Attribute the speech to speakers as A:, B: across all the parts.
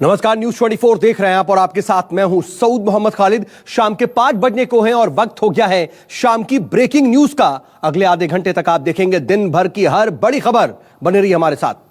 A: नमस्कार, न्यूज 24 देख रहे हैं आप और आपके साथ मैं हूं सऊद मोहम्मद खालिद। शाम के 5 बजने को हैं और वक्त हो गया है शाम की ब्रेकिंग न्यूज का। अगले आधे घंटे तक आप देखेंगे दिन भर की हर बड़ी खबर। बने रहिए हमारे साथ।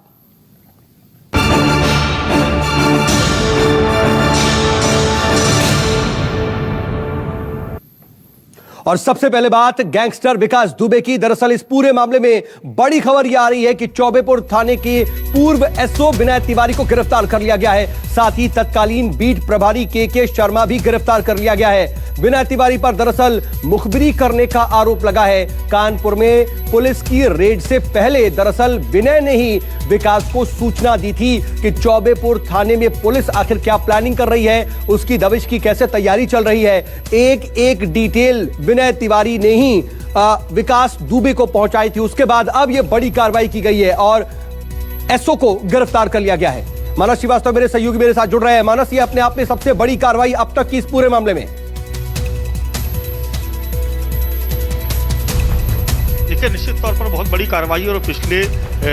A: और सबसे पहले बात गैंगस्टर विकास दुबे की। दरअसल इस पूरे मामले में बड़ी खबर यह आ रही है कि चौबेपुर थाने के पूर्व एसओ विनय तिवारी को गिरफ्तार कर लिया गया है। साथ ही तत्कालीन बीट प्रभारी के शर्मा भी गिरफ्तार कर लिया गया है। विनय तिवारी पर दरअसल मुखबिरी करने का आरोप लगा है। कानपुर में पुलिस की रेड से पहले दरअसल विनय ने ही विकास को सूचना दी थी कि चौबेपुर थाने में पुलिस आखिर क्या प्लानिंग कर रही है, उसकी दबिश की कैसे तैयारी चल रही है। एक एक डिटेल विनय तिवारी ने ही विकास दुबे को पहुंचाई थी। उसके बाद अब यह बड़ी कार्रवाई की गई है और एसओ को गिरफ्तार कर लिया गया है। मानस श्रीवास्तव मेरे सहयोगी मेरे साथ जुड़ रहे हैं। मानस, ये अपने आप में सबसे बड़ी कार्रवाई अब तक की इस पूरे मामले में।
B: देखिए, निश्चित तौर पर बहुत बड़ी कार्रवाई और पिछले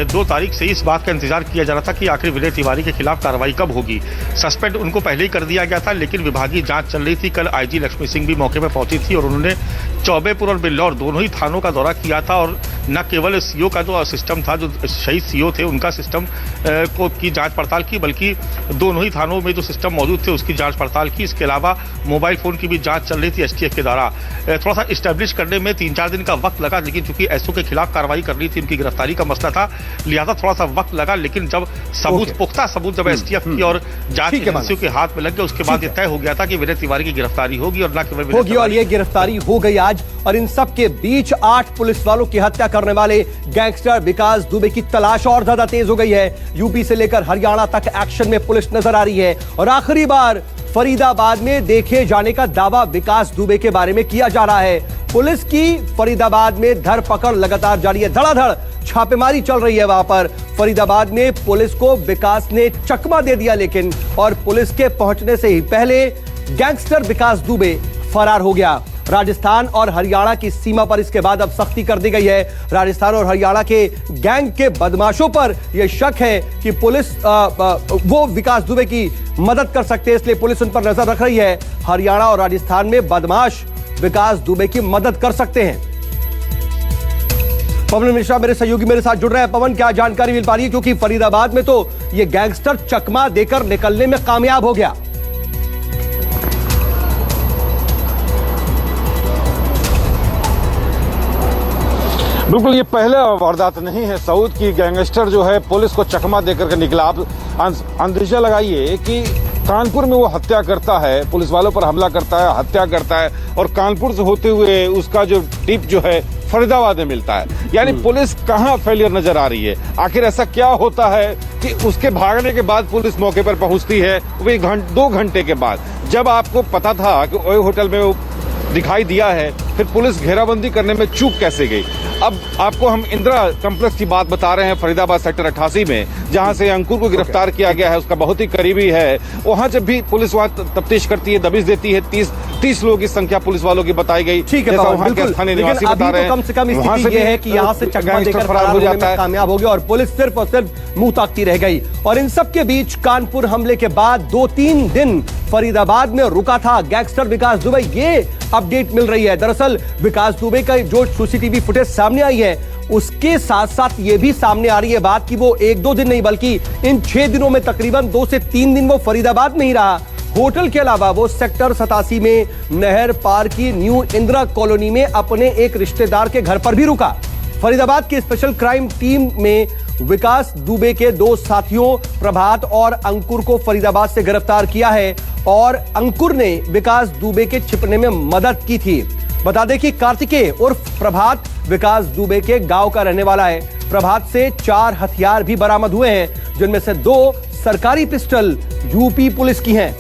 B: 2 तारीख से इस बात का इंतजार किया जा रहा था कि आखिर विनय तिवारी के खिलाफ कार्रवाई कब होगी। सस्पेंड उनको पहले ही कर दिया गया था, लेकिन विभागीय जांच चल रही थी। कल आईजी लक्ष्मी सिंह भी मौके पर पहुंची थी और उन्होंने चौबेपुर और बिल्लौर दोनों ही थानों का दौरा किया था और न केवल सीओ का जो सिस्टम था, जो शहीद सीओ थे उनका सिस्टम को की जांच पड़ताल की, बल्कि दोनों ही थानों में जो सिस्टम मौजूद थे उसकी जांच पड़ताल की। इसके अलावा मोबाइल फोन की भी जांच चल रही थी एसटीएफ के द्वारा। थोड़ा सा इस्टेब्लिश करने में 3-4 दिन का वक्त लगा, लेकिन चूंकि एसओ के खिलाफ कार्रवाई करनी थी, उनकी गिरफ्तारी का मसला था, लिहाजा थोड़ा सा वक्त लगा। लेकिन जब सबूत पुख्ता सबूत जब एसटीएफ की और जांच एजेंसियों के हाथ में लग गया, उसके बाद यह तय हो गया था कि विनय तिवारी की गिरफ्तारी होगी और न केवल होगी।
A: और ये गिरफ्तारी हो गई आज। और इन सब के बीच 8 पुलिस वालों की हत्या करने वाले गैंगस्टर विकास दुबे की तलाश और ज्यादा तेज हो गई है। यूपी से लेकर हरियाणा तक एक्शन में पुलिस नजर आ रही है और आखिरी बार फरीदाबाद में देखे जाने का दावा विकास दुबे के बारे में किया जा रहा है। पुलिस की फरीदाबाद में धरपकड़ लगातार जारी है, धड़ाधड़ छापेमारी चल रही है वहां पर। फरीदाबाद में पुलिस को विकास ने चकमा दे दिया, लेकिन और पुलिस के पहुंचने से ही पहले गैंगस्टर विकास दुबे फरार हो गया। राजस्थान और हरियाणा की सीमा पर इसके बाद अब सख्ती कर दी गई है। राजस्थान और हरियाणा के गैंग के बदमाशों पर यह शक है कि पुलिस वो विकास दुबे की मदद कर सकते हैं, इसलिए पुलिस उन पर नजर रख रही है। हरियाणा और राजस्थान में बदमाश विकास दुबे की मदद कर सकते हैं। पवन मिश्रा मेरे सहयोगी मेरे साथ जुड़ रहे हैं। पवन, क्या जानकारी मिल पा रही है, क्योंकि फरीदाबाद में तो यह गैंगस्टर चकमा देकर निकलने में कामयाब हो गया।
C: बिल्कुल, ये पहला वारदात नहीं है सऊद की गैंगस्टर जो है पुलिस को चकमा देकर के निकला। आप अंदेशा लगाइए कि कानपुर में वो हत्या करता है, पुलिस वालों पर हमला करता है, हत्या करता है और कानपुर से होते हुए उसका जो टिप जो है फरीदाबाद में मिलता है। यानी पुलिस कहाँ फेलियर नजर आ रही है। आखिर ऐसा क्या होता है कि उसके भागने के बाद पुलिस मौके पर पहुंचती है, वो 2 घंटे के बाद, जब आपको पता था कि ओयो होटल में वो दिखाई दिया है, फिर पुलिस घेराबंदी करने में चूक कैसे गई। अब आपको हम इंदिरा कॉम्प्लेक्स की बात बता रहे हैं, फरीदाबाद सेक्टर 88 में, जहां से अंकुर को गिरफ्तार किया गया है, उसका बहुत ही करीबी है। वहां जब भी पुलिस वहां तफ्तीश करती है, दबिश देती है, 30 लोगों की संख्या पुलिस वालों की बताई गई।
A: ठीक है,
C: वहां के स्थानीय निवासी बता रहे हैं,
A: कम से कम स्थिति ये है कि यहाँ से चकमा देकर फरार हो जाता है, कामयाब हो गया और पुलिस सिर्फ और सिर्फ मुंह ताकती रह गई। और इन सब के बीच कानपुर हमले के बाद 2-3 दिन फरीदाबाद में रुका था गैंगस्टर विकास दुबे, ये अपडेट मिल रही है। दरअसल विकास दुबे का जो सीसीटीवी फुटेज सामने आई है, उसके साथ साथ ये भी सामने आ रही है बात कि वो 1-2 दिन नहीं बल्कि इन 6 दिनों में तकरीबन 2 से 3 दिन वो फरीदाबाद में ही रहा। होटल के अलावा वो सेक्टर 87 में नहर पार की न्यू इंदिरा कॉलोनी में अपने एक रिश्तेदार के घर पर भी रुका। फरीदाबाद की स्पेशल क्राइम टीम में विकास दुबे के 2 साथियों प्रभात और अंकुर को फरीदाबाद से गिरफ्तार किया है और अंकुर ने विकास दुबे के छिपने में मदद की थी। बता दें कि कार्तिकेय उर्फ प्रभात विकास दुबे के गांव का रहने वाला है। प्रभात से 4 हथियार भी बरामद हुए हैं, जिनमें से 2 सरकारी पिस्टल यूपी पुलिस की हैं।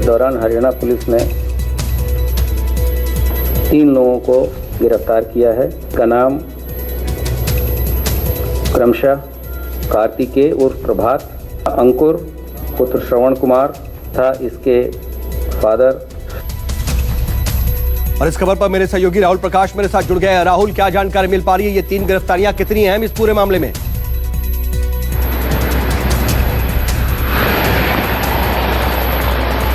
D: दौरान हरियाणा पुलिस ने 3 लोगों को गिरफ्तार किया है। इसका नाम क्रमशः कार्तिकेय उर्फ प्रभात, अंकुर पुत्र श्रवण कुमार था। इसके फादर
A: और इस खबर पर मेरे सहयोगी राहुल प्रकाश मेरे साथ जुड़ गए। राहुल, क्या जानकारी मिल पा रही है? ये 3 गिरफ्तारियां कितनी अहम इस पूरे मामले में?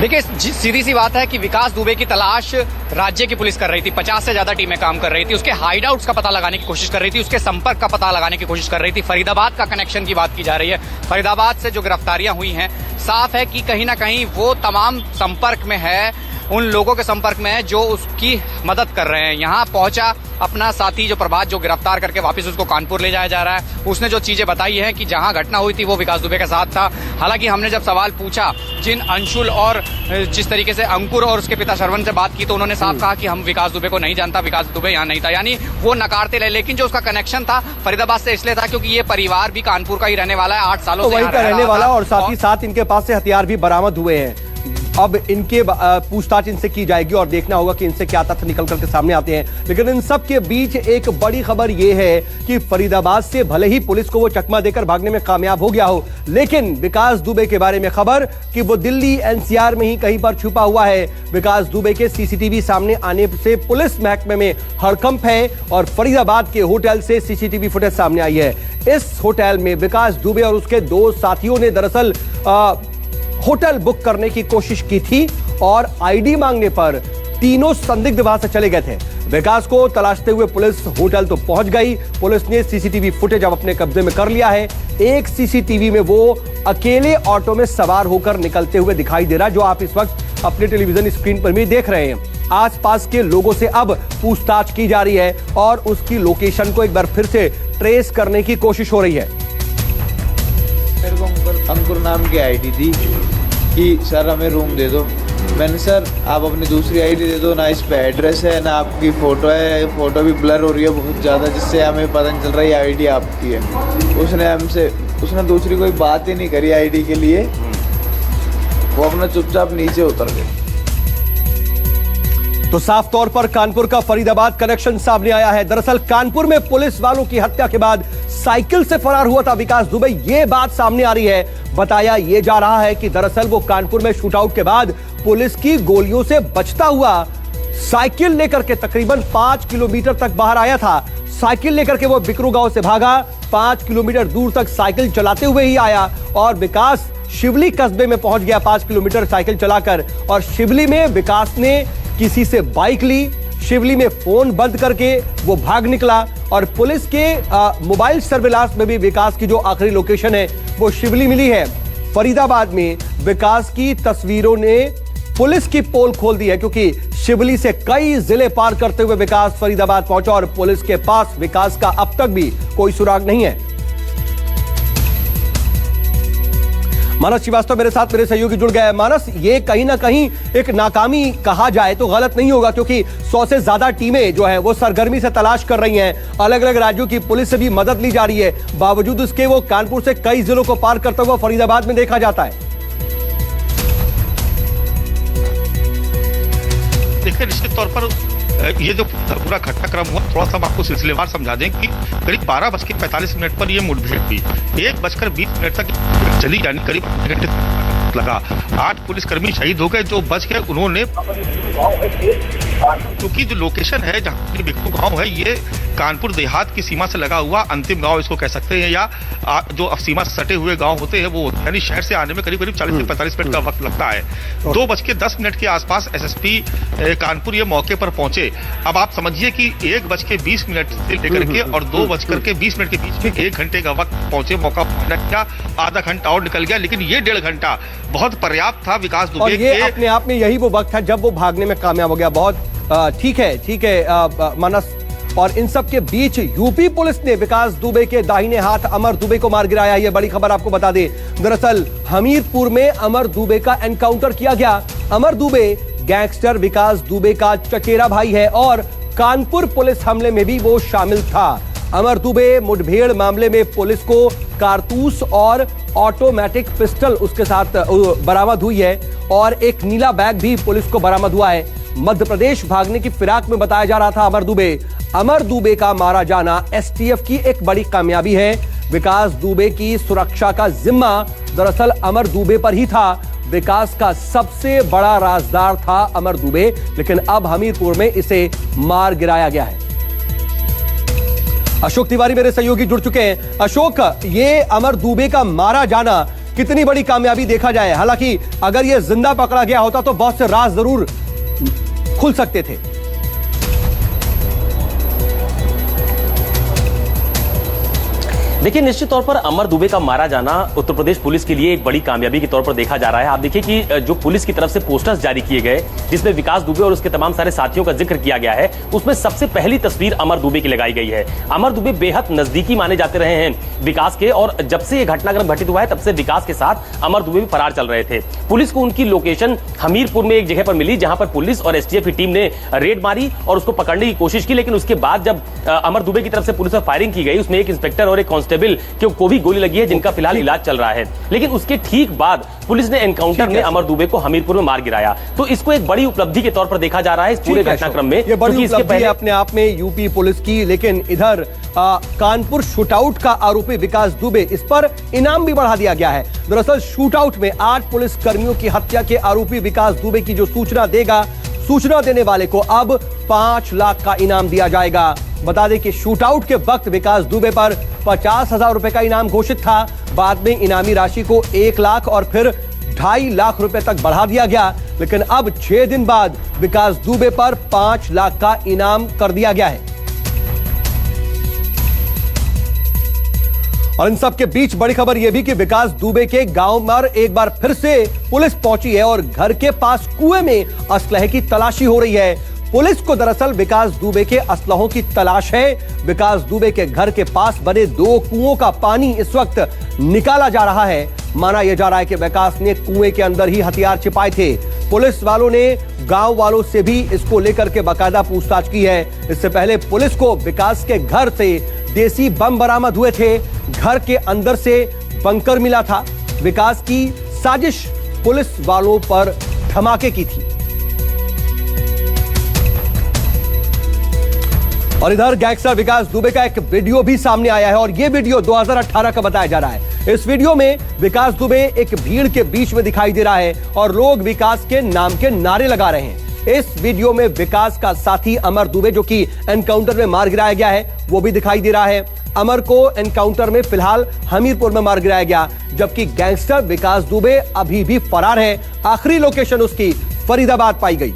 E: देखिए, सीधी सी बात है कि विकास दुबे की तलाश राज्य की पुलिस कर रही थी। 50 से ज्यादा टीमें काम कर रही थी। उसके हाइड आउट्स का पता लगाने की कोशिश कर रही थी, उसके संपर्क का पता लगाने की कोशिश कर रही थी। फरीदाबाद का कनेक्शन की बात की जा रही है। फरीदाबाद से जो गिरफ्तारियां हुई हैं, साफ है कि कहीं ना कहीं वो तमाम संपर्क में है, उन लोगों के संपर्क में है जो उसकी मदद कर रहे हैं। यहाँ पहुंचा अपना साथी जो प्रभात, जो गिरफ्तार करके वापस उसको कानपुर ले जाया जा रहा है। उसने जो चीजें बताई हैं कि जहां घटना हुई थी वो विकास दुबे के साथ था। हालांकि हमने जब सवाल पूछा जिन अंशुल और जिस तरीके से अंकुर और उसके पिता श्रवण से बात की, तो उन्होंने साफ कहा कि हम विकास दुबे को नहीं जानता, विकास दुबे यहाँ नहीं था। यानी वो नकारते रहे। लेकिन जो उसका कनेक्शन था फरीदाबाद से इसलिए था क्योंकि ये परिवार भी कानपुर का ही रहने वाला है, 8 सालों से
A: वहीं का रहने वाला, और साथ ही साथ इनके पास से हथियार भी बरामद हुए हैं। अब इनके पूछताछ इनसे की जाएगी और देखना होगा कि इनसे क्या तथ्य निकल करके सामने आते हैं। लेकिन इन सब के बीच एक बड़ी खबर यह है कि फरीदाबाद से भले ही पुलिस को वो चकमा देकर भागने में कामयाब हो गया हो, लेकिन विकास दुबे के बारे में खबर कि वो दिल्ली एनसीआर में ही कहीं पर छुपा हुआ है। विकास दुबे के सीसीटीवी सामने आने से पुलिस महकमे में हड़कंप है और फरीदाबाद के होटल से सीसीटीवी फुटेज सामने आई है। इस होटल में विकास दुबे और उसके 2 साथियों ने दरअसल होटल बुक करने की कोशिश की थी और आईडी मांगने पर तीनों संदिग्ध वहां से चले गए थे। विकास को तलाशते हुए पुलिस होटल तो पहुंच गई। पुलिस ने सीसीटीवी फुटेज अब अपने कब्जे में कर लिया है। एक सीसीटीवी में वो अकेले ऑटो में सवार होकर निकलते हुए दिखाई दे रहा, जो आप इस वक्त अपने टेलीविजन स्क्रीन पर भी देख रहे हैं। आसपास के लोगों से अब पूछताछ की जा रही है और उसकी लोकेशन को एक बार फिर से ट्रेस करने की कोशिश हो रही है।
F: मेरे को अंकुर नाम की आईडी दी कि सर हमें रूम दे दो। मैंने सर आप अपनी दूसरी आईडी दे दो ना, इस पे एड्रेस है ना आपकी फ़ोटो है, फ़ोटो भी ब्लर हो रही है बहुत ज़्यादा, जिससे हमें पता नहीं चल रहा है आईडी आपकी है। उसने दूसरी कोई बात ही नहीं करी आईडी के लिए, वो अपना चुपचाप नीचे उतर गए।
A: तो साफ तौर पर कानपुर का फरीदाबाद कनेक्शन सामने आया है। दरअसल कानपुर में पुलिस वालों की हत्या के बाद साइकिल से फरार हुआ था विकास दुबे, ये बात सामने आ रही है। बताया ये जा रहा है कि दरअसल वो कानपुर में शूटआउट के बाद पुलिस की गोलियों से बचता हुआ साइकिल लेकर के तकरीबन 5 किलोमीटर तक बाहर आया था। साइकिल लेकर के वो बिकरू गांव से भागा, 5 किलोमीटर दूर तक साइकिल चलाते हुए ही आया और विकास शिवली कस्बे में पहुंच गया 5 किलोमीटर साइकिल चलाकर। और शिवली में विकास ने किसी से बाइक ली, शिवली में फोन बंद करके वो भाग निकला और पुलिस के मोबाइल सर्विलांस में भी विकास की जो आखिरी लोकेशन है वो शिवली मिली है। फरीदाबाद में विकास की तस्वीरों ने पुलिस की पोल खोल दी है, क्योंकि शिवली से कई जिले पार करते हुए विकास फरीदाबाद पहुंचा और पुलिस के पास विकास का अब तक भी कोई सुराग नहीं है। मानस श्रीवास्तव मेरे साथ, मेरे सहयोगी जुड़ गए। मानस, ये कहीं ना कहीं एक नाकामी कहा जाए तो गलत नहीं होगा, क्योंकि 100 से ज्यादा टीमें जो है वो सरगर्मी से तलाश कर रही हैं। अलग अलग राज्यों की पुलिस से भी मदद ली जा रही है। बावजूद उसके वो कानपुर से कई जिलों को पार करता हुआ फरीदाबाद में देखा जाता है।
B: देखिए, निश्चित तौर पर ये जो पूरा घटनाक्रम हुआ, थोड़ा सा हम आपको सिलसिलेवार समझा दें कि करीब 12:45 पर ये मुठभेड़ हुई। 1:20 तक चली, यानी करीब घंटे लगा। 8 पुलिसकर्मी शहीद हो गए। जो बच गए उन्होंने, क्योंकि जो लोकेशन है जहाँ बिकरू गांव है, ये कानपुर देहात की सीमा से लगा हुआ अंतिम गांव इसको कह सकते हैं, या जो सीमा से सटे हुए गांव होते हैं वो, यानी शहर से आने में करीब 40 से 45 मिनट का वक्त लगता है। 2:10 के आसपास एसएसपी कानपुर ये मौके पर पहुंचे। अब आप समझिए कि 1:20 से लेकर के और 2:20 के बीच में 1 घंटे का वक्त पहुंचे। मौका क्या आधा घंटा और निकल गया, लेकिन ये 1.5 घंटा बहुत पर्याप्त था विकास दुबे
A: के। अपने आप में यही वो वक्त है जब वो भागने में कामयाब हो गया। बहुत ठीक है मानस। और इन सब के बीच यूपी पुलिस ने विकास दुबे के दाहिने हाथ अमर दुबे को मार गिराया। यह बड़ी खबर आपको बता दें। दरअसल हमीरपुर में अमर दुबे का एनकाउंटर किया गया। अमर दुबे गैंगस्टर विकास दुबे का चचेरा भाई है और कानपुर पुलिस हमले में भी वो शामिल था। अमर दुबे मुठभेड़ मामले में पुलिस को कारतूस और ऑटोमेटिक पिस्टल उसके साथ बरामद हुई है और एक नीला बैग भी पुलिस को बरामद हुआ है। मध्य प्रदेश भागने की फिराक में बताया जा रहा था अमर दुबे का मारा जाना एसटीएफ की एक बड़ी कामयाबी है। विकास दुबे की सुरक्षा का जिम्मा दरअसल अमर दुबे पर ही था। विकास का सबसे बड़ा राजदार था अमर दुबे, लेकिन अब हमीरपुर में इसे मार गिराया गया है। अशोक तिवारी मेरे सहयोगी जुड़ चुके हैं। अशोक, ये अमर दुबे का मारा जाना कितनी बड़ी कामयाबी देखा जाए? हालांकि अगर ये जिंदा पकड़ा गया होता तो बहुत से राज जरूर खुल सकते थे।
G: देखिए, निश्चित तौर पर अमर दुबे का मारा जाना उत्तर प्रदेश पुलिस के लिए एक बड़ी कामयाबी के तौर पर देखा जा रहा है। आप देखिए कि जो पुलिस की तरफ से पोस्टर्स जारी किए गए जिसमें विकास दुबे और उसके तमाम सारे साथियों का जिक्र किया गया है, उसमें सबसे पहली तस्वीर अमर दुबे की लगाई गई है। अमर दुबे बेहद नजदीकी माने जाते रहे हैं विकास के, और जब से ये घटनाक्रम घटित हुआ है तब से विकास के साथ अमर दुबे भी फरार चल रहे थे। पुलिस को उनकी लोकेशन हमीरपुर में एक जगह पर मिली, जहां पर पुलिस और एसटीएफ की टीम ने रेड मारी और उसको पकड़ने की कोशिश की, लेकिन उसके बाद जब अमर दुबे की तरफ से पुलिस पर फायरिंग की गई, उसमें एक इंस्पेक्टर और एक कांस्टेबल को भी गोली लगी है, जिनका फिलहाल इलाज चल रहा है। लेकिन उसके ठीक बाद पुलिस ने एनकाउंटर में अमर दुबे को हमीरपुर में मार गिराया। तो इसको एक बड़ी उपलब्धि के तौर पर देखा जा रहा है इस पूरे घटनाक्रम में।
A: ये बड़ी उपलब्धि है अपने आप में यूपी पुलिस की, लेकिन इधर कानपुर शूटआउट का आरोपी विकास दुबे, इस पर इनाम भी बढ़ा दिया गया है। दरअसल शूटआउट में 8 पुलिस कर्मियों की हत्या के आरोपी विकास दुबे की जो सूचना देगा, सूचना देने वाले को अब 5 लाख का इनाम दिया जाएगा। बता दें कि शूटआउट के वक्त विकास दुबे पर 50,000 रुपए का इनाम घोषित था। बाद में इनामी राशि को 1 लाख और फिर 2.5 लाख रुपए तक बढ़ा दिया गया, लेकिन अब 6 दिन बाद विकास दुबे पर 5 लाख का इनाम कर दिया गया है। और इन सब के बीच बड़ी खबर यह भी कि विकास दुबे के गांव पर एक बार फिर से पुलिस पहुंची है और घर के पास कुएं में असलहे की तलाशी हो रही है। पुलिस को दरअसल विकास दुबे के असलहों की तलाश है। विकास दुबे के घर के पास बने 2 कुओं का पानी इस वक्त निकाला जा रहा है। माना यह जा रहा है कि विकास ने कुएं के अंदर ही हथियार छिपाए थे। पुलिस वालों ने गांव वालों से भी इसको लेकर के बाकायदा पूछताछ की है। इससे पहले पुलिस को विकास के घर से देसी बम बरामद हुए थे। घर के अंदर से बंकर मिला था। विकास की साजिश पुलिस वालों पर धमाके की थी। और इधर गैंगस्टर विकास दुबे का एक वीडियो भी सामने आया है और यह वीडियो 2018 का बताया जा रहा है। इस वीडियो में विकास दुबे एक भीड़ के बीच में दिखाई दे रहा है और लोग विकास के नाम के नारे लगा रहे हैं। इस वीडियो में विकास का साथी अमर दुबे, जो कि एनकाउंटर में मार गिराया गया है, वो भी दिखाई दे रहा है। अमर को एनकाउंटर में फिलहाल हमीरपुर में मार गिराया गया, जबकि गैंगस्टर विकास दुबे अभी भी फरार है। आखिरी लोकेशन उसकी फरीदाबाद पाई गई।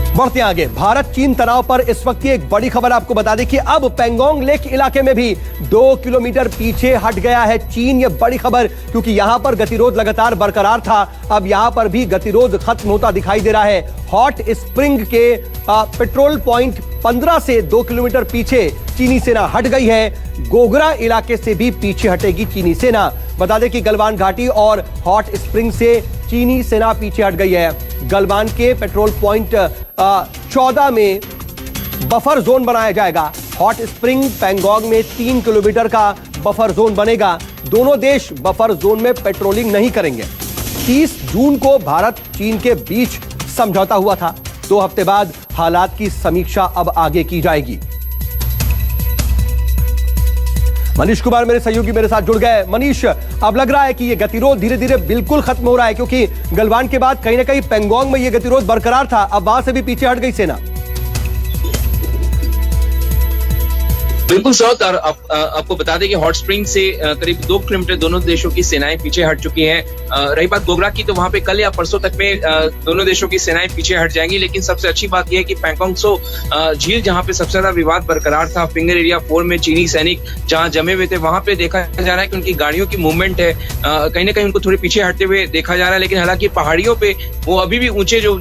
A: बढ़ते आगे, भारत चीन तनाव पर इस वक्त की एक बड़ी खबर आपको बता दें कि अब पेंगोंग लेक इलाके में भी 2 किलोमीटर पीछे हट गया है चीन। ये बड़ी खबर, क्योंकि यहां पर गतिरोध लगातार बरकरार था, अब यहां पर भी गतिरोध खत्म होता दिखाई दे रहा है। हॉट स्प्रिंग के पेट्रोल पॉइंट 15 से 2 किलोमीटर पीछे चीनी सेना हट गई है। गोगरा इलाके से भी पीछे हटेगी चीनी सेना। बता दें कि गलवान घाटी और हॉट स्प्रिंग से चीनी सेना पीछे हट गई है। गलवान के पेट्रोल पॉइंट 14 में बफर जोन बनाया जाएगा। हॉट स्प्रिंग पेंगोंग में 3 किलोमीटर का बफर जोन बनेगा। दोनों देश बफर जोन में पेट्रोलिंग नहीं करेंगे। 30 जून को भारत चीन के बीच समझौता हुआ था। 2 हफ्ते बाद हालात की समीक्षा अब आगे की जाएगी। मनीष कुमार मेरे सहयोगी मेरे साथ जुड़ गए। मनीष, अब लग रहा है कि ये गतिरोध धीरे धीरे बिल्कुल खत्म हो रहा है, क्योंकि गलवान के बाद कहीं ना कहीं पेंगोंग में ये गतिरोध बरकरार था, अब वहां से भी पीछे हट गई सेना।
H: बिल्कुल शौक, और आपको बता दें कि हॉट स्प्रिंग से करीब 2 किलोमीटर दोनों देशों की सेनाएं पीछे हट चुकी हैं। रही बात गोगरा की, तो वहां पे कल या परसों तक में दोनों देशों की सेनाएं पीछे हट जाएंगी। लेकिन सबसे अच्छी बात यह है कि पेंगोंग सो झील, जहां पे सबसे ज्यादा विवाद बरकरार था, फिंगर एरिया 4 में चीनी सैनिक जहां जमे हुए थे, वहां पे देखा जा रहा है कि उनकी गाड़ियों की मूवमेंट है, कहीं ना कहीं उनको थोड़े पीछे हटते हुए देखा जा रहा है। लेकिन हालांकि पहाड़ियों पे वो अभी भी ऊंचे जो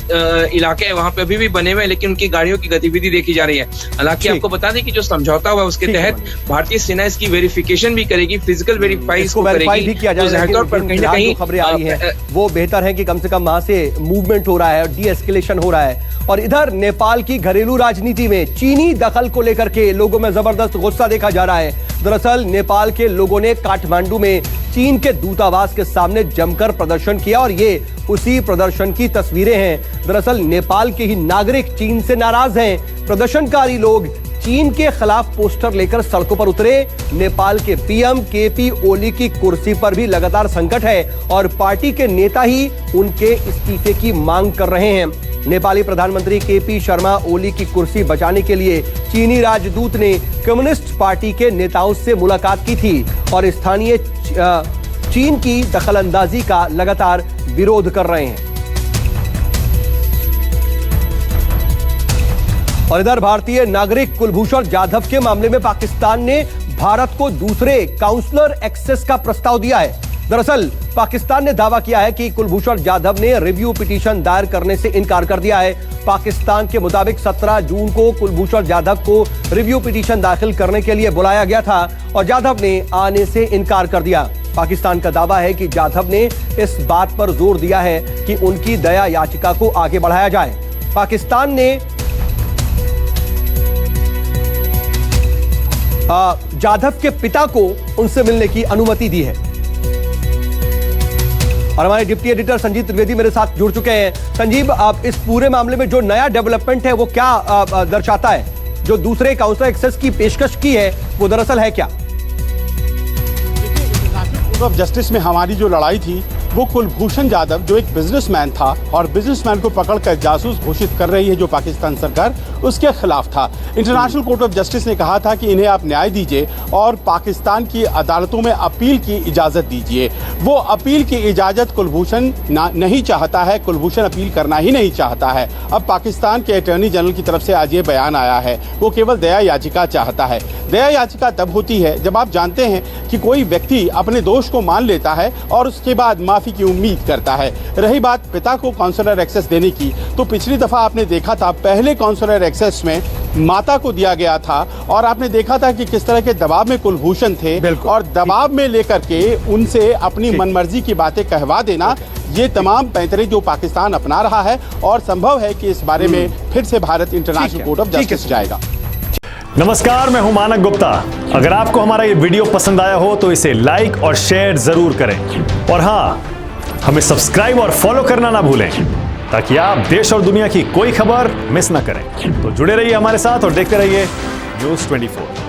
H: इलाके हैं वहां पे अभी भी बने हुए हैं, लेकिन उनकी गाड़ियों की गतिविधि देखी जा रही है। हालांकि आपको बता दें कि जो समझौता हुआ उसके तहत भारतीय सेना इसकी वेरिफिकेशन भी करेगी, फिजिकल वेरीफाई इसको
A: भी किया जाएगा।
H: तो कहीं ना कहीं
A: खबरें आ रही हैं वो बेहतर है कि कम से कम वहां से मूवमेंट हो रहा है और डी एस्केलेशन हो रहा है और इधर नेपाल की घरेलू राजनीति में चीनी दखल को लेकर के लोगों में जबरदस्त गुस्सा देखा जा रहा है। दरअसल नेपाल के लोगों ने काठमांडू में चीन के दूतावास के सामने जमकर प्रदर्शन किया और ये उसी प्रदर्शन की तस्वीरें हैं। दरअसल नेपाल के ही नागरिक चीन से नाराज हैं। प्रदर्शनकारी लोग चीन के खिलाफ पोस्टर लेकर सड़कों पर उतरे। नेपाल के पीएम केपी ओली की कुर्सी पर भी लगातार संकट है और पार्टी के नेता ही उनके इस्तीफे की मांग कर रहे हैं। नेपाली प्रधानमंत्री केपी शर्मा ओली की कुर्सी बचाने के लिए चीनी राजदूत ने कम्युनिस्ट पार्टी के नेताओं से मुलाकात की थी और स्थानीय चीन की दखलंदाजी का लगातार विरोध कर रहे हैं। और इधर भारतीय नागरिक कुलभूषण जाधव के मामले में पाकिस्तान ने भारत को दूसरे काउंसलर एक्सेस का प्रस्ताव दिया है। दरअसल पाकिस्तान ने दावा किया है कि कुलभूषण जाधव ने रिव्यू पिटीशन दायर करने से इनकार कर दिया है। पाकिस्तान के मुताबिक 17 जून को कुलभूषण जाधव को रिव्यू पिटीशन दाखिल करने के लिए बुलाया गया था और जाधव ने आने से इनकार कर दिया। पाकिस्तान का दावा है कि जाधव ने इस बात पर जोर दिया है कि उनकी दया याचिका को आगे बढ़ाया जाए। पाकिस्तान ने जाधव के पिता को उनसे मिलने की अनुमति दी है। और हमारे डिप्टी एडिटर संजीव त्रिवेदी मेरे साथ जुड़ चुके हैं। संजीव, आप इस पूरे मामले में जो नया डेवलपमेंट है वो क्या दर्शाता है? जो दूसरे काउंसलर एक्सेस की पेशकश की है वो दरअसल है क्या?
I: कोर्ट ऑफ जस्टिस में हमारी जो लड़ाई थी वो कुलभूषण जाधव जो एक बिजनेसमैन था और बिजनेसमैन को पकड़कर जासूस घोषित कर रही है जो पाकिस्तान सरकार, उसके खिलाफ था। इंटरनेशनल कोर्ट ऑफ जस्टिस ने कहा था कि इन्हें आप न्याय दीजिए और पाकिस्तान की अदालतों में अपील की इजाज़त दीजिए। वो अपील की इजाज़त कुलभूषण नहीं चाहता है, कुलभूषण अपील करना ही नहीं चाहता है। अब पाकिस्तान के अटॉर्नी जनरल की तरफ से आज ये बयान आया है, वो केवल दया याचिका चाहता है। दया याचिका तब होती है जब आप जानते हैं कि कोई व्यक्ति अपने दोष को मान लेता है और उसके बाद माफी की उम्मीद करता है। रही बात पिता को काउंसलर एक्सेस देने की, तो पिछली दफा आपने देखा था पहले काउंसलर एक्सेस में माता को दिया गया था और आपने देखा था कि किस तरह के दबाव में कुलभूषण थे और दबाव में लेकर के उनसे अपनी मनमर्जी की बातें कहवा देना, ये तमाम पैंतरे जो पाकिस्तान अपना रहा है और संभव है कि इस बारे में फिर से Bharat international court of justice जाएगा।
J: नमस्कार, मैं हूं मानक गुप्ता। अगर आपको हमारा ये वीडियो पसंद आया हो तो इसे लाइक और शेयर जरूर करें और हाँ, हमें सब्सक्राइब और फॉलो करना ना भूलें ताकि आप देश और दुनिया की कोई खबर मिस ना करें। तो जुड़े रहिए हमारे साथ और देखते रहिए न्यूज़ 24।